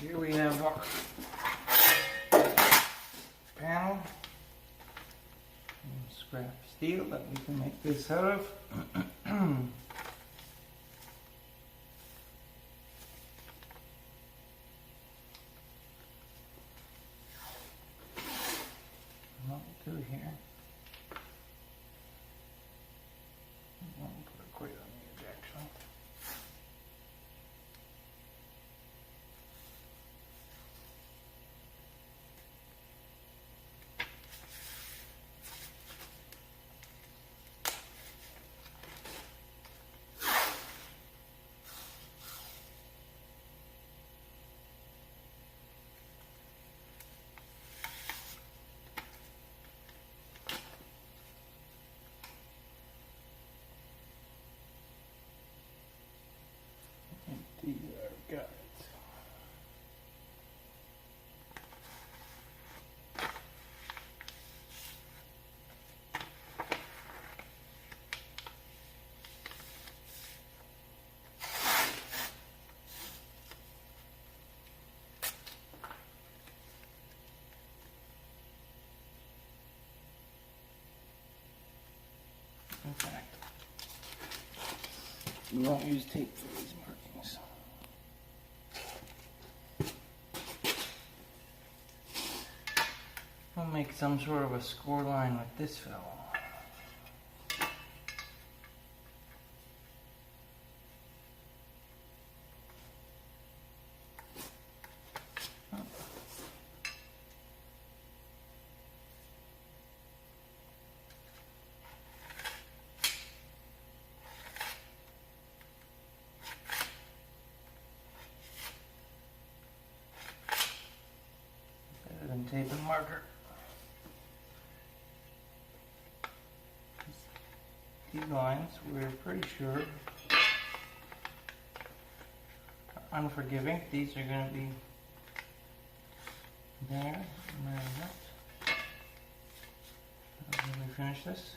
Here we have our panel, and scrap steel that we can make this out of. What we'll do here, we'll put a quite on the edge actually. These are guides. In fact, we won't use tape for these markings. We'll make some sort of a score line with this fellow. Better than tape and marker. These lines, we're pretty sure, are unforgiving. These are going to be there, no matter what. When we finish this.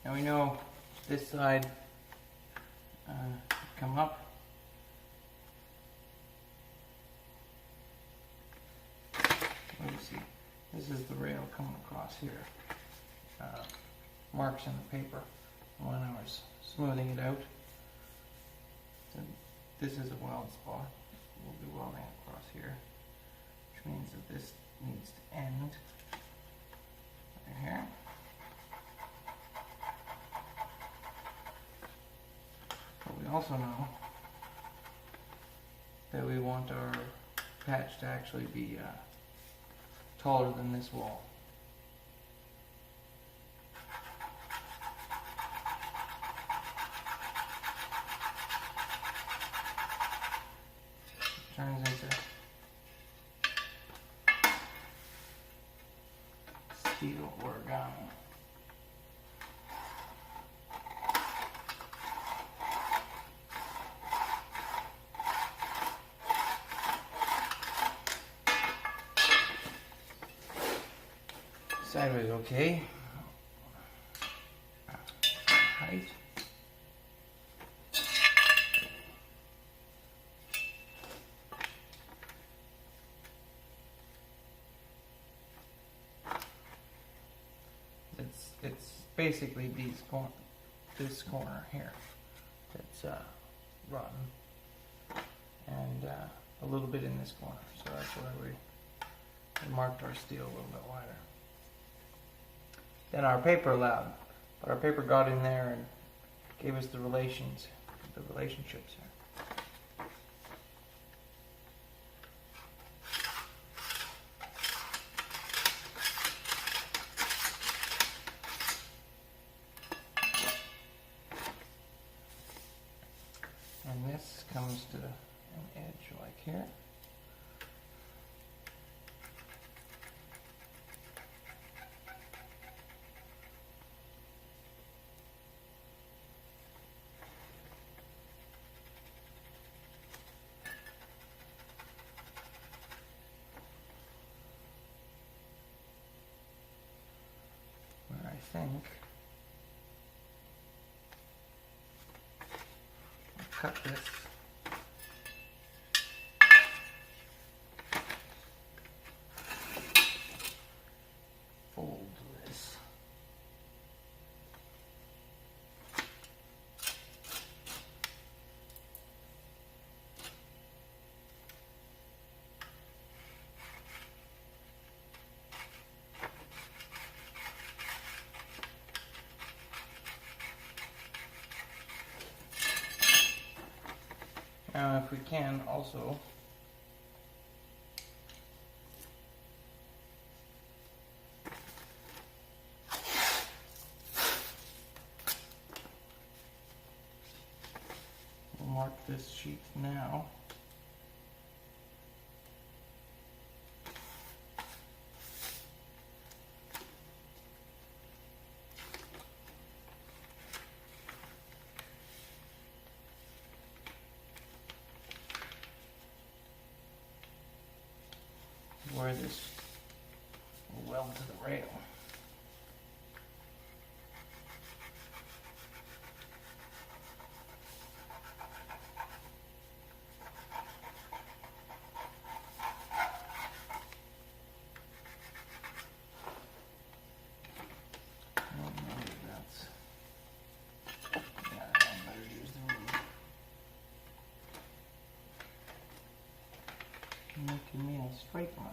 Now we know this side come up. Let me see. This is the rail coming across here. Marks in the paper when I was smoothing it out. So this is a weld spot. We'll be welding across here, which means that this needs to end right here. But we also know that we want our patch to actually be taller than this wall. Turns into steel origami. Sideways okay. Height. It's basically this corner here that's rotten, and a little bit in this corner. So that's why we marked our steel a little bit wider than our paper allowed. But our paper got in there and gave us the relationships here. And this comes to an edge like here. think I'll cut this. Fold this. Now, if we can also we'll mark this sheet now. Where this will weld to the rail. Making me a straight line.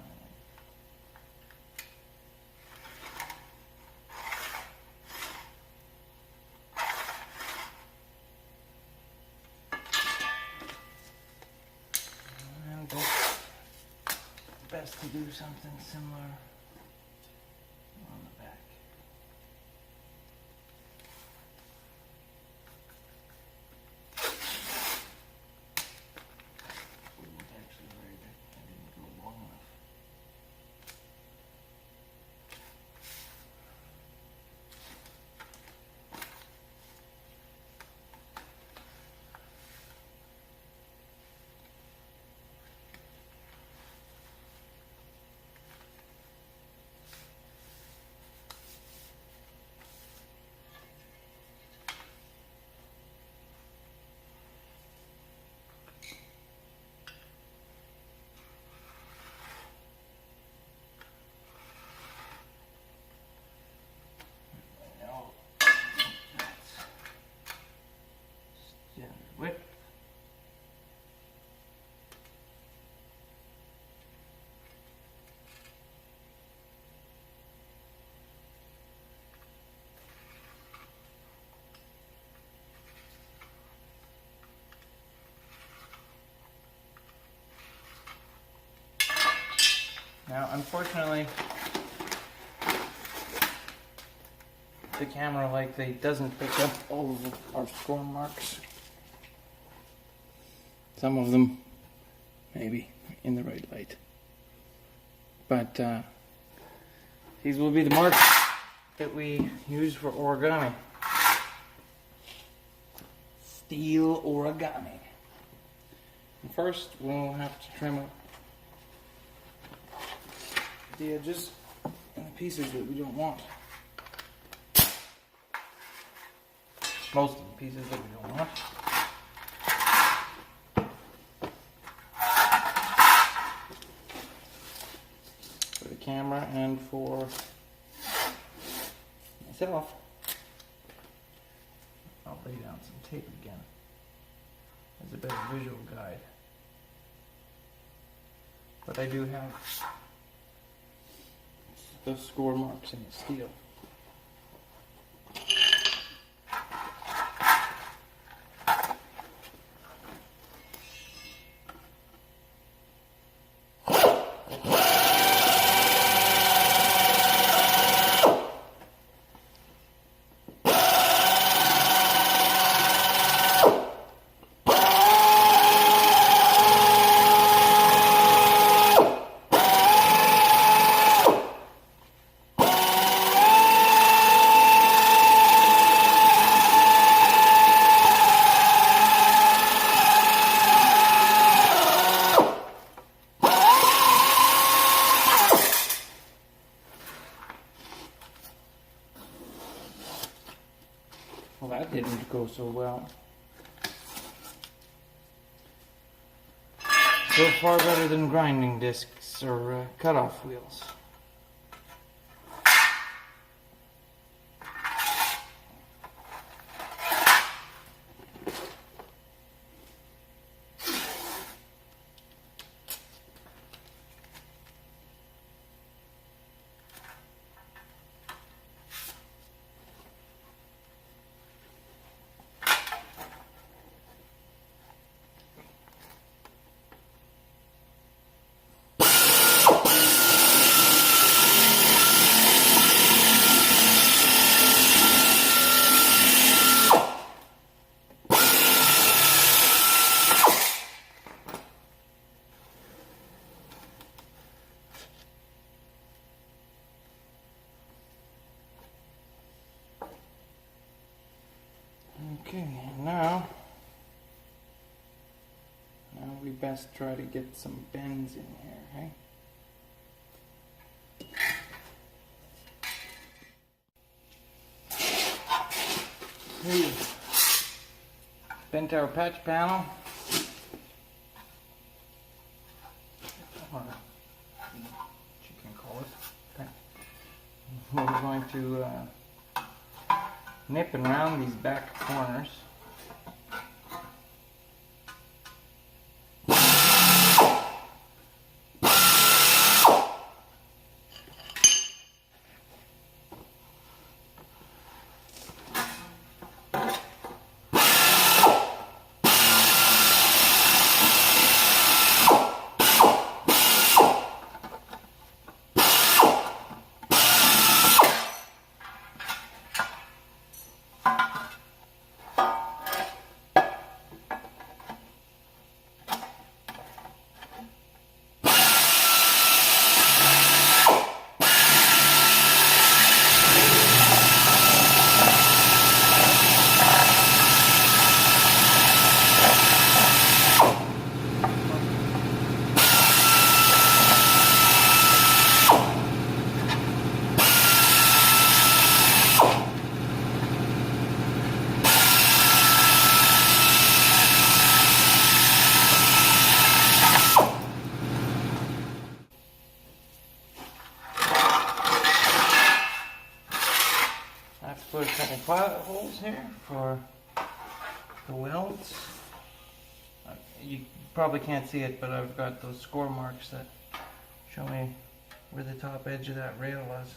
And best to do something similar on the back. Width. Now, unfortunately, the camera likely doesn't pick up all of our score marks. Some of them, maybe, in the right light. But these will be the marks that we use for origami. Steel origami. And first, we'll have to trim up the edges and the pieces that we don't want. Most of the pieces that we don't want. Camera and for myself, I'll lay down some tape again as a better visual guide. But I do have the score marks in the steel. didn't go so well. So far better than grinding discs or cutoff wheels. Okay, now we best try to get some bends in here, okay? We've bent our patch panel. Or you can call it. Okay. We're going to nip and round these back corners. Put a couple pilot holes here for the welds. You probably can't see it, but I've got those score marks that show me where the top edge of that rail was.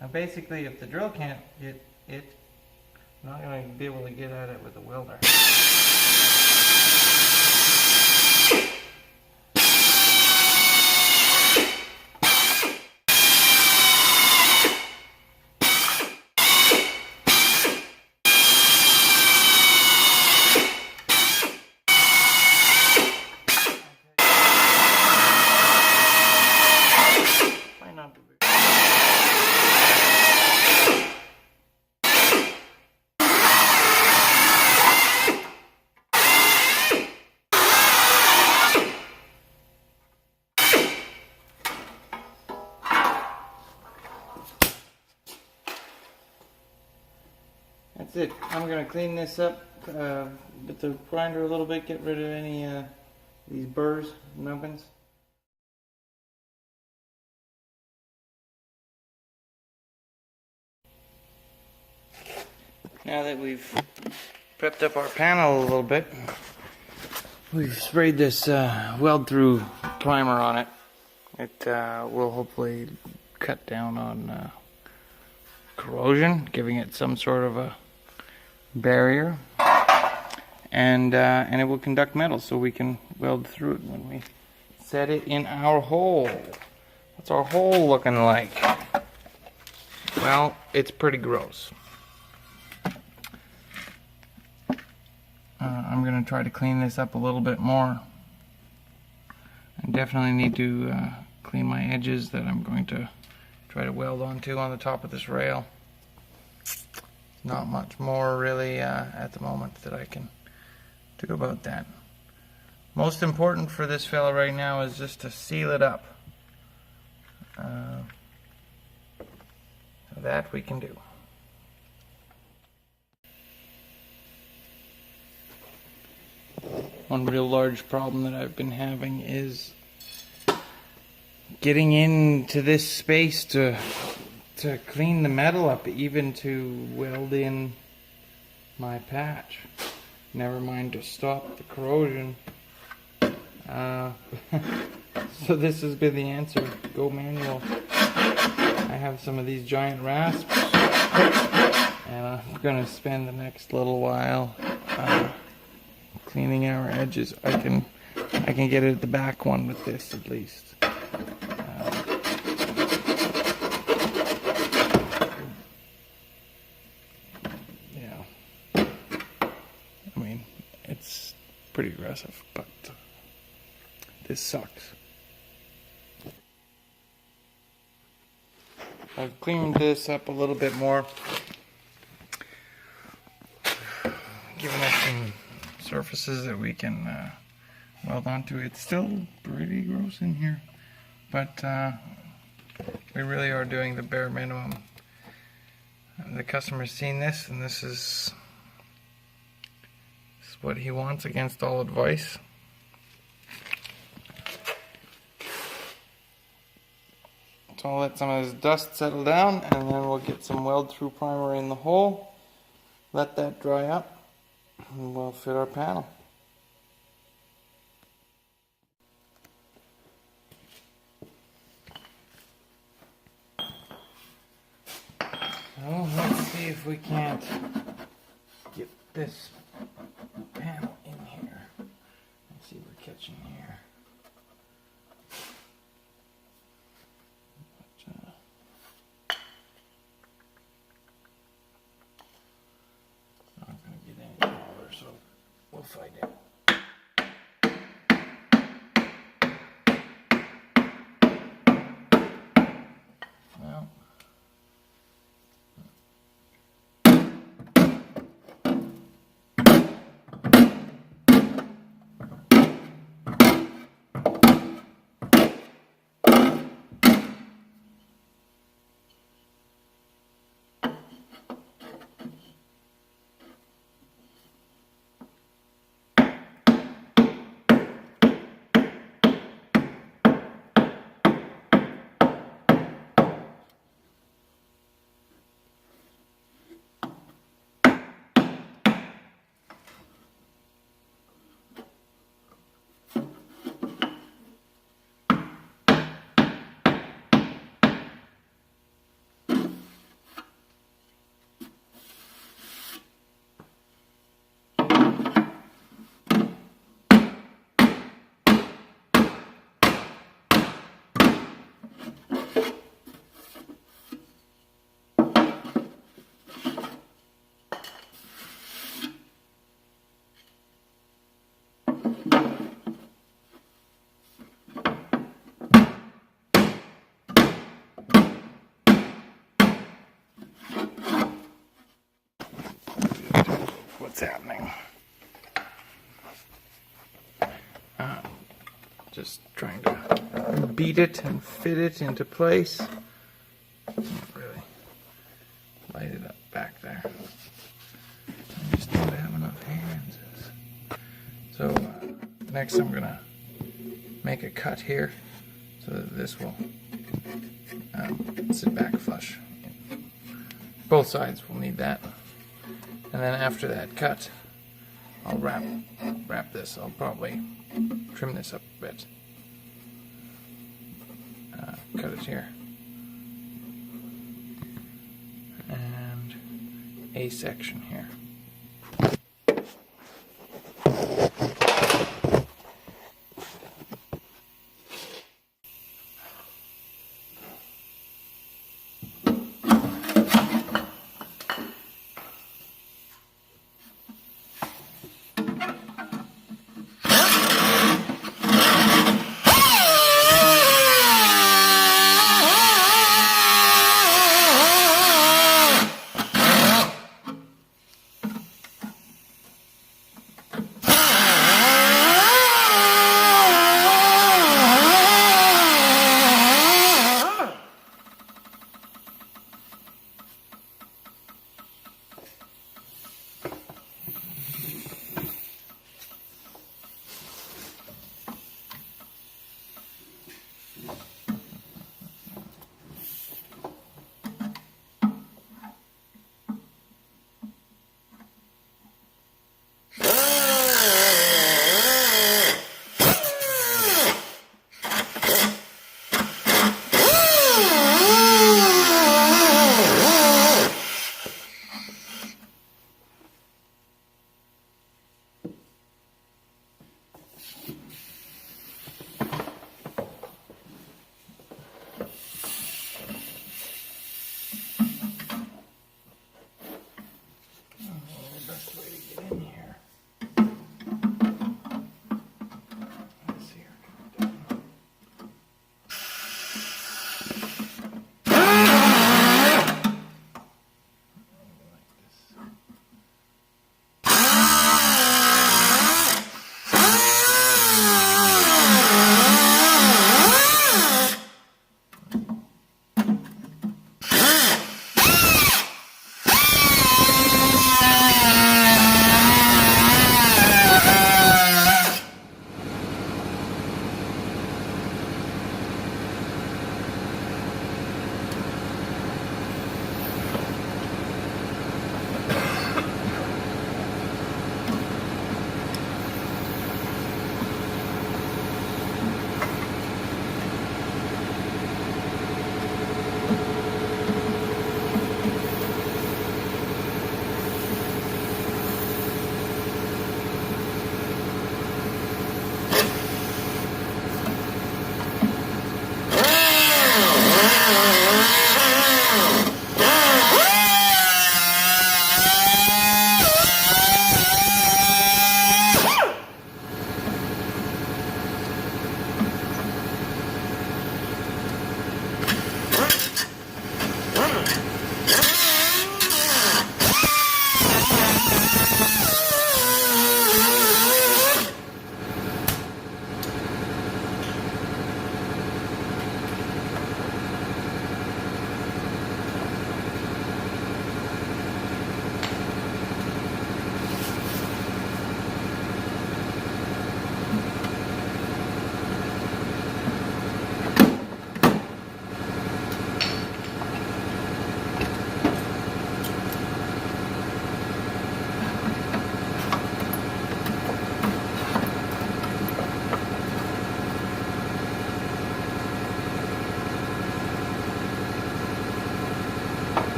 Now basically, if the drill can't hit it, I'm not going to be able to get at it with a welder. That's it. I'm going to clean this up with the grinder a little bit, get rid of any these burrs, nubbins. Now that we've prepped up our panel a little bit, we've sprayed this weld-through primer on it. It will hopefully cut down on corrosion, giving it some sort of a barrier, and it will conduct metal, so we can weld through it when we set it in our hole. What's our hole looking like? Well, it's pretty gross. I'm going to try to clean this up a little bit more. I definitely need to clean my edges that I'm going to try to weld onto on the top of this rail. Not much more really at the moment that I can do about that. Most important for this fella right now is just to seal it up. That we can do. one real large problem that I've been having is getting into this space to clean the metal up, even to weld in my patch. Never mind to stop the corrosion. So this has been the answer. Go manual. I have some of these giant rasps, and I'm gonna spend the next little while cleaning our edges. I can get it at the back one with this at least. Yeah, I mean, it's pretty aggressive, but this sucks. I've cleaned this up a little bit more, giving it some surfaces that we can weld onto. It's still pretty gross in here, but we really are doing the bare minimum. The customer's seen this, and this is what he wants against all advice. So I'll let some of this dust settle down, and then we'll get some weld-through primer in the hole, let that dry up, and we'll fit our panel. So let's see if we can't get this panel in here. Let's see if we're catching here. So we'll find out. Well, what's happening? Just trying to beat it and fit it into place. Not really light it up back there. I just don't have enough hands. So next I'm gonna make a cut here so that this will sit back flush. Both sides will need that. And then after that cut, I'll wrap this. I'll probably trim this up a bit. Cut it here. And a section here.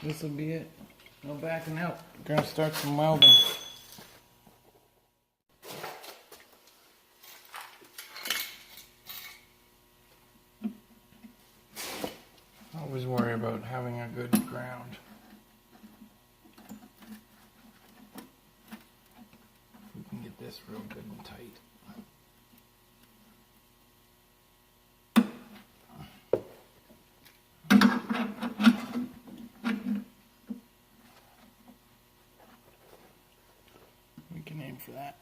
This will be it. No backing out. We're gonna start some welding. Always worry about having a good ground. We can get this real good and tight. We can aim for that.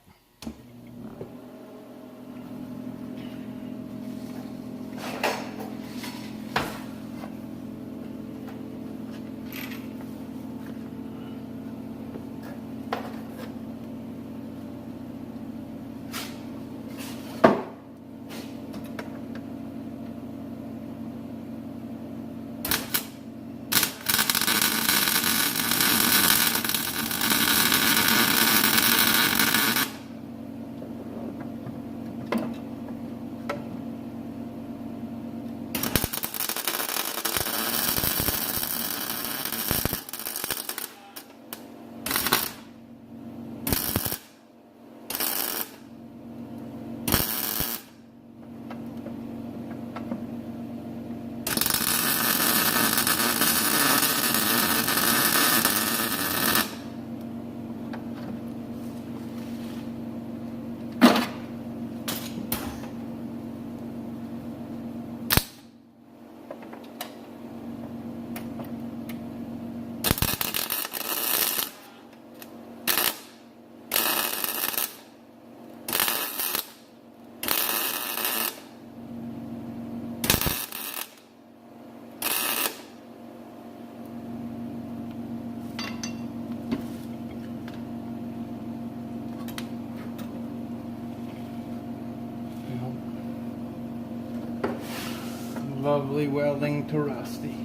Lovely welding to rusty.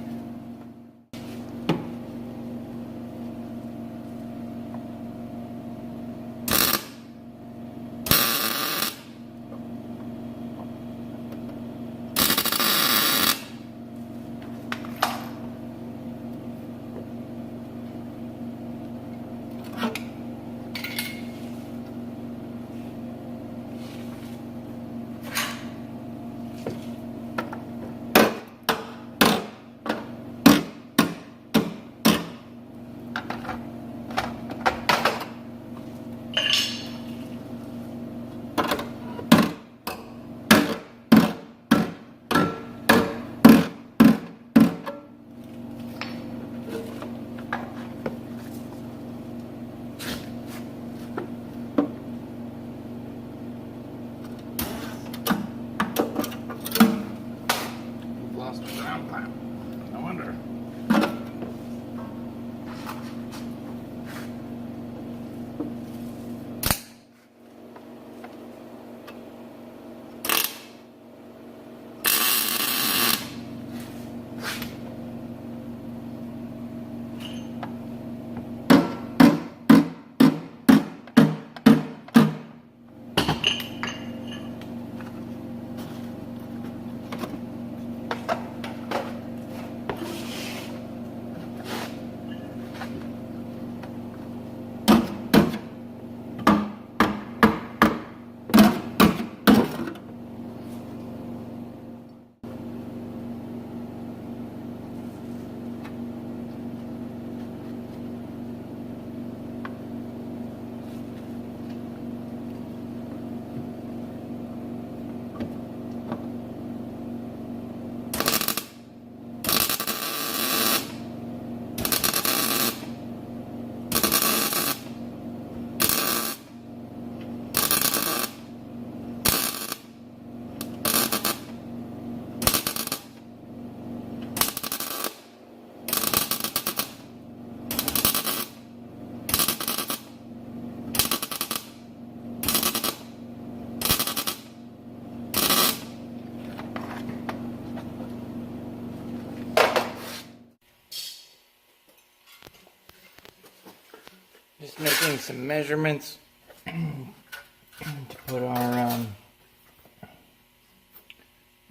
making some measurements to put our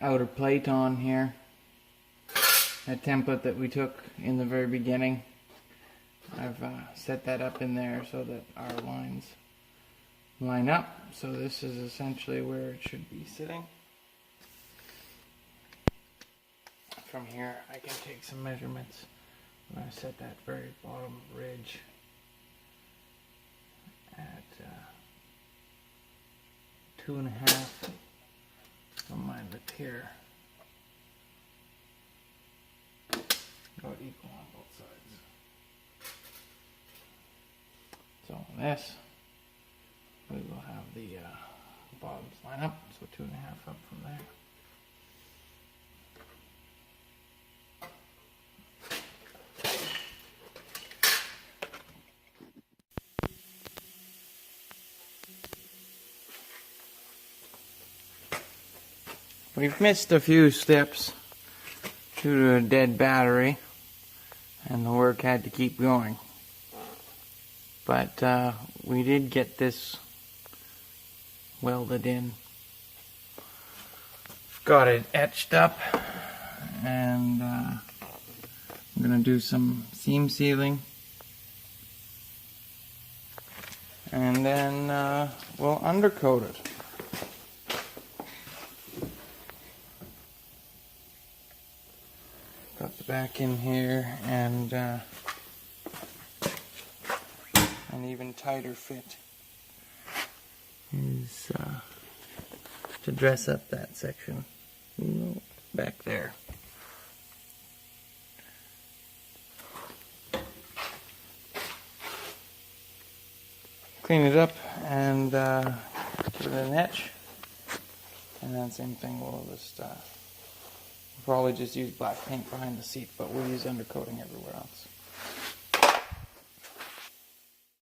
outer plate on here. That template that we took in the very beginning, I've set that up in there so that our lines line up. So this is essentially where it should be sitting. From here I can take some measurements. I'm going to set that very bottom ridge at 2.5 from my lip here. About equal on both sides. So on this, we will have the bottoms line up, so 2.5 up from there. We've missed a few steps due to a dead battery, and the work had to keep going. But we did get this welded in. Got it etched up, and I'm going to do some seam sealing. And then we'll undercoat it. Got the back in here, and an even tighter fit is to dress up that section back there. Clean it up and give it an etch, and then same thing, we'll just probably just use black paint behind the seat, but we'll use undercoating everywhere else.